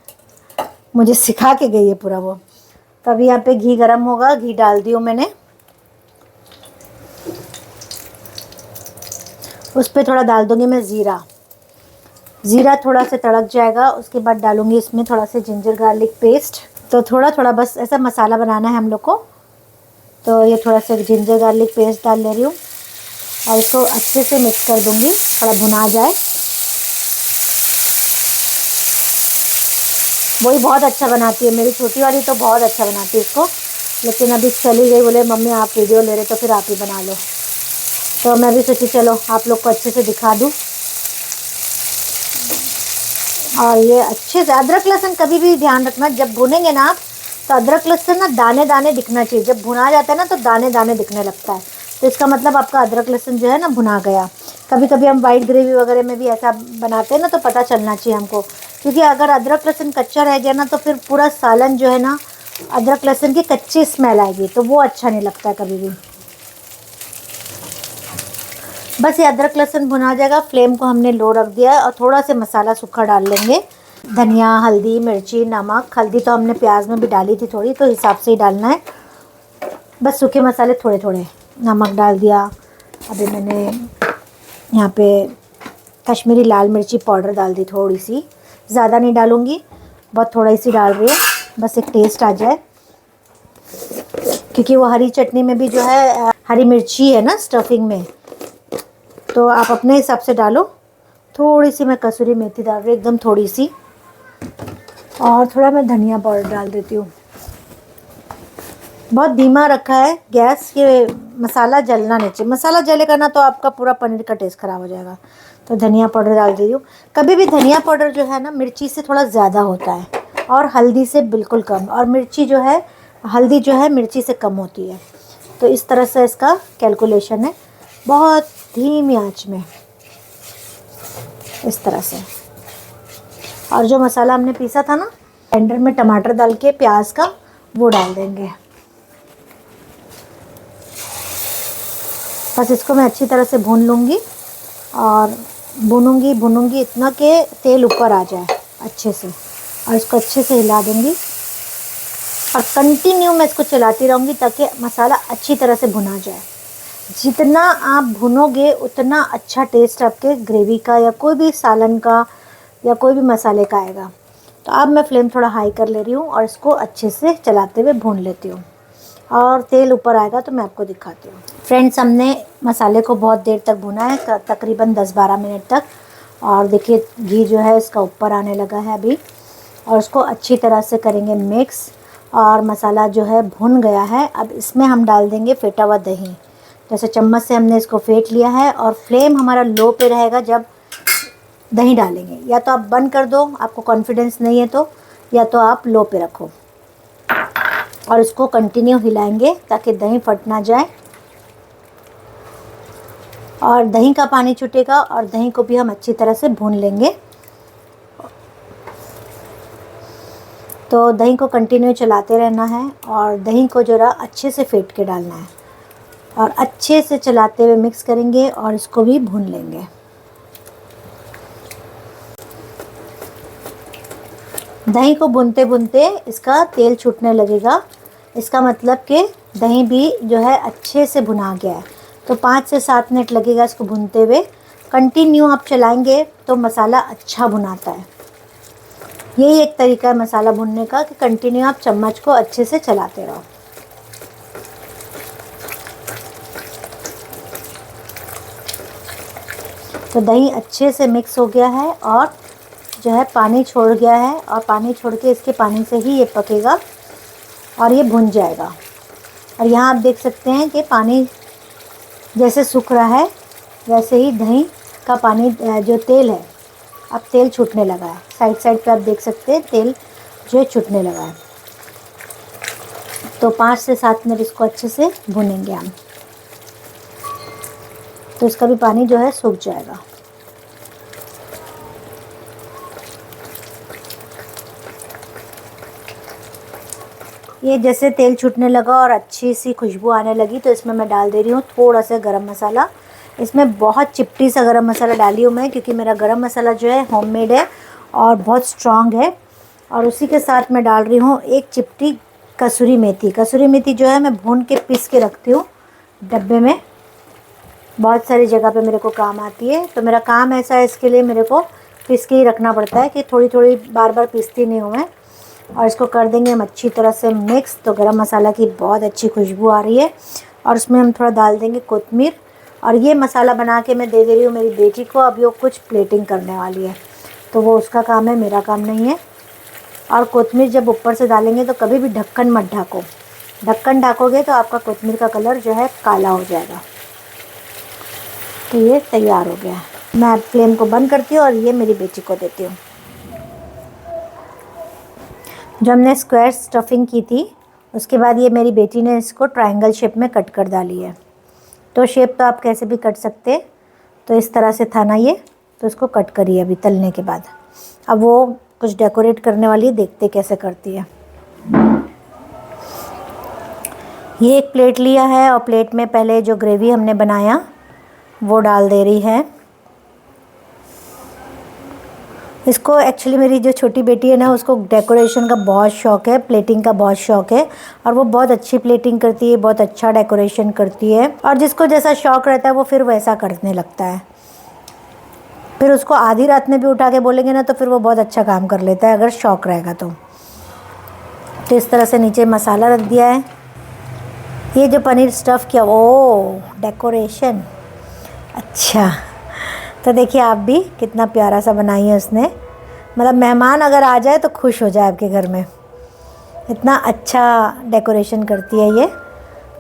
मुझे सिखा के गई है पूरा वो। तो अभी यहाँ पे घी गरम होगा, घी डाल दी हूँ मैंने। उस पर थोड़ा डाल दूँगी मैं ज़ीरा। ज़ीरा थोड़ा सा तड़क जाएगा, उसके बाद डालूँगी इसमें थोड़ा सा जिंजर गार्लिक पेस्ट। तो थोड़ा थोड़ा बस ऐसा मसाला बनाना है हम लोग को। तो ये थोड़ा सा जिंजर गार्लिक पेस्ट डाल ले रही हूँ और इसको अच्छे से मिक्स कर दूँगी, थोड़ा भुना जाए। वही बहुत अच्छा बनाती है मेरी छोटी वाली, तो बहुत अच्छा बनाती है इसको। लेकिन अभी चली गई, बोले मम्मी आप वीडियो ले रहे तो फिर आप ही बना लो। तो मैं भी सोची चलो आप लोग को अच्छे से दिखा दूँ। और ये अच्छे से अदरक लहसुन कभी भी ध्यान रखना, जब भुनेंगे ना आप तो अदरक लहसुन ना दाने दाने दिखना चाहिए। जब भुना जाता है ना तो दाने दाने दिखने लगता है, तो इसका मतलब आपका अदरक लहसुन जो है ना भुना गया। कभी कभी हम वाइट ग्रेवी वगैरह में भी ऐसा बनाते हैं ना, तो पता चलना चाहिए हमको, क्योंकि अगर अदरक लहसुन कच्चा रह गया ना तो फिर पूरा सालन जो है ना अदरक लहसुन की कच्ची स्मेल आएगी, तो वो अच्छा नहीं लगता है कभी भी। बस ये अदरक लहसुन भुना जाएगा, फ्लेम को हमने लो रख दिया है और थोड़ा सा मसाला सूखा डाल लेंगे धनिया, हल्दी, मिर्ची, नमक। हल्दी तो हमने प्याज में भी डाली थी थोड़ी, तो हिसाब से ही डालना है। बस सूखे मसाले थोड़े थोड़े। नमक डाल दिया। अभी मैंने यहाँ पे कश्मीरी लाल मिर्ची पाउडर डाल दी थोड़ी सी, ज़्यादा नहीं डालूँगी, बहुत थोड़ा सी डाल रही हूँ, बस एक टेस्ट आ जाए। क्योंकि वो हरी चटनी में भी जो है हरी मिर्ची है ना स्टफिंग में, तो आप अपने हिसाब से डालो। थोड़ी सी मैं कसूरी मेथी डाल रही हूँ, एकदम थोड़ी सी, और थोड़ा मैं धनिया पाउडर डाल देती हूँ। बहुत धीमा रखा है गैस, ये मसाला जलना नहीं चाहिए। मसाला जलेगा ना तो आपका पूरा पनीर का टेस्ट ख़राब हो जाएगा। तो धनिया पाउडर डाल दे रही हूँ। कभी भी धनिया पाउडर जो है ना मिर्ची से थोड़ा ज़्यादा होता है, और हल्दी से बिल्कुल कम, और मिर्ची जो है हल्दी जो है मिर्ची से कम होती है। तो इस तरह से इसका कैलकुलेशन है, बहुत धीमी आंच में, इस तरह से। और जो मसाला हमने पीसा था ना ब्लेंडर में टमाटर डाल के प्याज का, वो डाल देंगे। बस इसको मैं अच्छी तरह से भून लूँगी, और भूनूंगी इतना कि तेल ऊपर आ जाए अच्छे से, और इसको अच्छे से हिला दूँगी, और कंटिन्यू मैं इसको चलाती रहूँगी ताकि मसाला अच्छी तरह से भुना जाए। जितना आप भुनोगे उतना अच्छा टेस्ट आपके ग्रेवी का या कोई भी सालन का या कोई भी मसाले का आएगा। तो अब मैं फ्लेम थोड़ा हाई कर ले रही हूँ, और इसको अच्छे से चलाते हुए भून लेती हूँ, और तेल ऊपर आएगा तो मैं आपको दिखाती हूँ। फ्रेंड्स, हमने मसाले को बहुत देर तक भुना है, तकरीबन 10-12 मिनट तक, और देखिए घी जो है इसका ऊपर आने लगा है अभी, और उसको अच्छी तरह से करेंगे मिक्स, और मसाला जो है भुन गया है। अब इसमें हम डाल देंगे फेटा हुआ दही। जैसे चम्मच से हमने इसको फेंट लिया है, और फ्लेम हमारा लो पे रहेगा जब दही डालेंगे। या तो आप बंद कर दो, आपको कॉन्फिडेंस नहीं है तो, या तो आप लो पे रखो, और इसको कंटिन्यू हिलाएंगे ताकि दही फट ना जाए। और दही का पानी छूटेगा, और दही को भी हम अच्छी तरह से भून लेंगे। तो दही को कंटिन्यू चलाते रहना है, और दही को ज़रा अच्छे से फेंट के डालना है, और अच्छे से चलाते हुए मिक्स करेंगे, और इसको भी भून लेंगे। दही को भूनते भूनते इसका तेल छूटने लगेगा, इसका मतलब कि दही भी जो है अच्छे से भुना गया है। तो 5 से 7 मिनट लगेगा इसको भूनते हुए। कंटिन्यू आप चलाएंगे तो मसाला अच्छा भुनाता है। यही एक तरीका है मसाला भुनने का कि कंटिन्यू आप चम्मच को अच्छे से चलाते रहो। तो दही अच्छे से मिक्स हो गया है, और जो है पानी छोड़ गया है, और पानी छोड़ के इसके पानी से ही ये पकेगा और ये भुन जाएगा। और यहाँ आप देख सकते हैं कि पानी जैसे सूख रहा है, वैसे ही दही का पानी जो तेल है, अब तेल छूटने लगा है। साइड साइड पे आप देख सकते हैं तेल जो है छूटने लगा है। तो 5 से 7 मिनट इसको अच्छे से भुनेंगे हम, तो इसका भी पानी जो है सूख जाएगा। ये जैसे तेल छूटने लगा और अच्छी सी खुशबू आने लगी, तो इसमें मैं डाल दे रही हूँ थोड़ा सा गरम मसाला। इसमें बहुत चिपटी सा गरम मसाला डाली हूँ मैं, क्योंकि मेरा गरम मसाला जो है होममेड है और बहुत स्ट्रॉन्ग है। और उसी के साथ मैं डाल रही हूँ 1 चिपटी कसूरी मेथी। कसूरी मेथी जो है मैं भून के पीस के रखती हूँ डब्बे में, बहुत सारी जगह पे मेरे को काम आती है। तो मेरा काम ऐसा है, इसके लिए मेरे को पीस के ही रखना पड़ता है कि थोड़ी थोड़ी बार बार पीसती नहीं हूँ मैं। और इसको कर देंगे हम अच्छी तरह से मिक्स। तो गरम मसाला की बहुत अच्छी खुशबू आ रही है, और उसमें हम थोड़ा डाल देंगे कोतमीर। और ये मसाला बना के मैं दे दे रही हूँ मेरी बेटी को। अभी वो कुछ प्लेटिंग करने वाली है, तो वो उसका काम है, मेरा काम नहीं है। और कोतमीर जब ऊपर से डालेंगे तो कभी भी ढक्कन मत ढको। ढक्कन ढकोगे तो आपका कोतमीर का कलर जो है काला हो जाएगा। तो ये तैयार हो गया है। मैं फ्लेम को बंद करती हूँ और ये मेरी बेटी को देती हूँ। जो हमने स्क्वायर स्टफिंग की थी, उसके बाद ये मेरी बेटी ने इसको ट्रायंगल शेप में कट कर डाली है। तो शेप तो आप कैसे भी कट सकते, तो इस तरह से था ना ये, तो इसको कट करिए अभी तलने के बाद। अब वो कुछ डेकोरेट करने वाली है, देखते कैसे करती है। ये एक प्लेट लिया है, और प्लेट में पहले जो ग्रेवी हमने बनाया वो डाल दे रही है। इसको एक्चुअली मेरी जो छोटी बेटी है ना, उसको डेकोरेशन का बहुत शौक़ है, प्लेटिंग का बहुत शौक़ है, और वो बहुत अच्छी प्लेटिंग करती है, बहुत अच्छा डेकोरेशन करती है। और जिसको जैसा शौक़ रहता है वो फिर वैसा करने लगता है। फिर उसको आधी रात में भी उठा के बोलेंगे ना तो फिर वो बहुत अच्छा काम कर लेता है, अगर शौक़ रहेगा तो। इस तरह से नीचे मसाला रख दिया है। ये जो पनीर स्टफ़ किया, ओ डेकोरेशन, अच्छा। तो देखिए आप भी कितना प्यारा सा बनाई है उसने, मतलब मेहमान अगर आ जाए तो खुश हो जाए आपके घर में, इतना अच्छा डेकोरेशन करती है ये।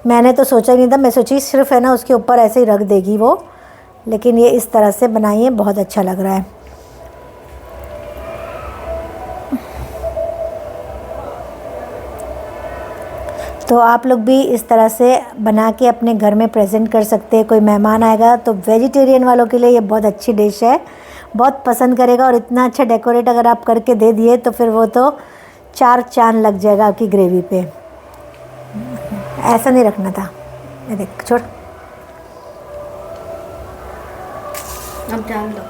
मैंने तो सोचा ही नहीं था, मैं सोची सिर्फ है ना उसके ऊपर ऐसे ही रख देगी वो, लेकिन ये इस तरह से बनाई है, बहुत अच्छा लग रहा है। तो आप लोग भी इस तरह से बना के अपने घर में प्रेजेंट कर सकते हैं। कोई मेहमान आएगा तो वेजिटेरियन वालों के लिए ये बहुत अच्छी डिश है, बहुत पसंद करेगा। और इतना अच्छा डेकोरेट अगर आप करके दे दिए तो फिर वो तो 4 चांद लग जाएगा आपकी ग्रेवी पे। ऐसा नहीं रखना था, ये देख छोड़,
अब डाल दो,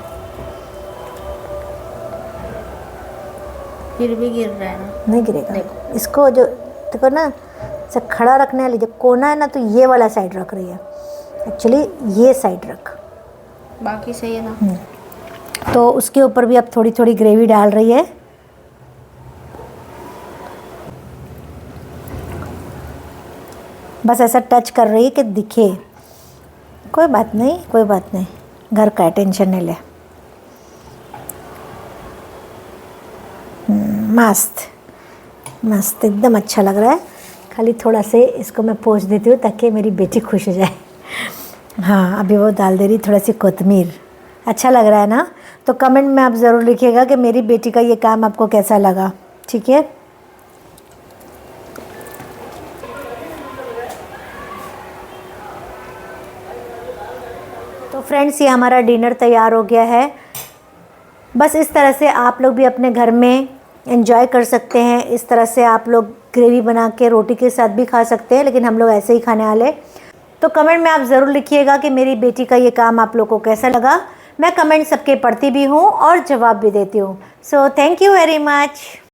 फिर भी गिर रहा है ना।
नहीं गिरेगा।
देखो।
इसको जो देखो ना, से खड़ा रखने वाली जो कोना है ना, तो ये वाला साइड रख रही है, एक्चुअली ये साइड रख,
बाकी सही है ना।
तो उसके ऊपर भी अब थोड़ी थोड़ी ग्रेवी डाल रही है। बस ऐसा टच कर रही है कि दिखे। कोई बात नहीं, कोई बात नहीं, घर का है, टेंशन नहीं ले। मस्त मस्त, एकदम अच्छा लग रहा है। खाली थोड़ा से इसको मैं पोंछ देती हूँ ताकि मेरी बेटी खुश हो जाए। हाँ, अभी वो डाल दे रही थोड़ा सी कोतमीर। अच्छा लग रहा है ना? तो कमेंट में आप ज़रूर लिखिएगा कि मेरी बेटी का ये काम आपको कैसा लगा, ठीक है? तो फ्रेंड्स, ये हमारा डिनर तैयार हो गया है। बस इस तरह से आप लोग भी अपने घर में एंजॉय कर सकते हैं। इस तरह से आप लोग ग्रेवी बना के रोटी के साथ भी खा सकते हैं, लेकिन हम लोग ऐसे ही खाने वाले। तो कमेंट में आप ज़रूर लिखिएगा कि मेरी बेटी का ये काम आप लोग को कैसा लगा। मैं कमेंट सबके पढ़ती भी हूँ और जवाब भी देती हूँ। So thank you very much.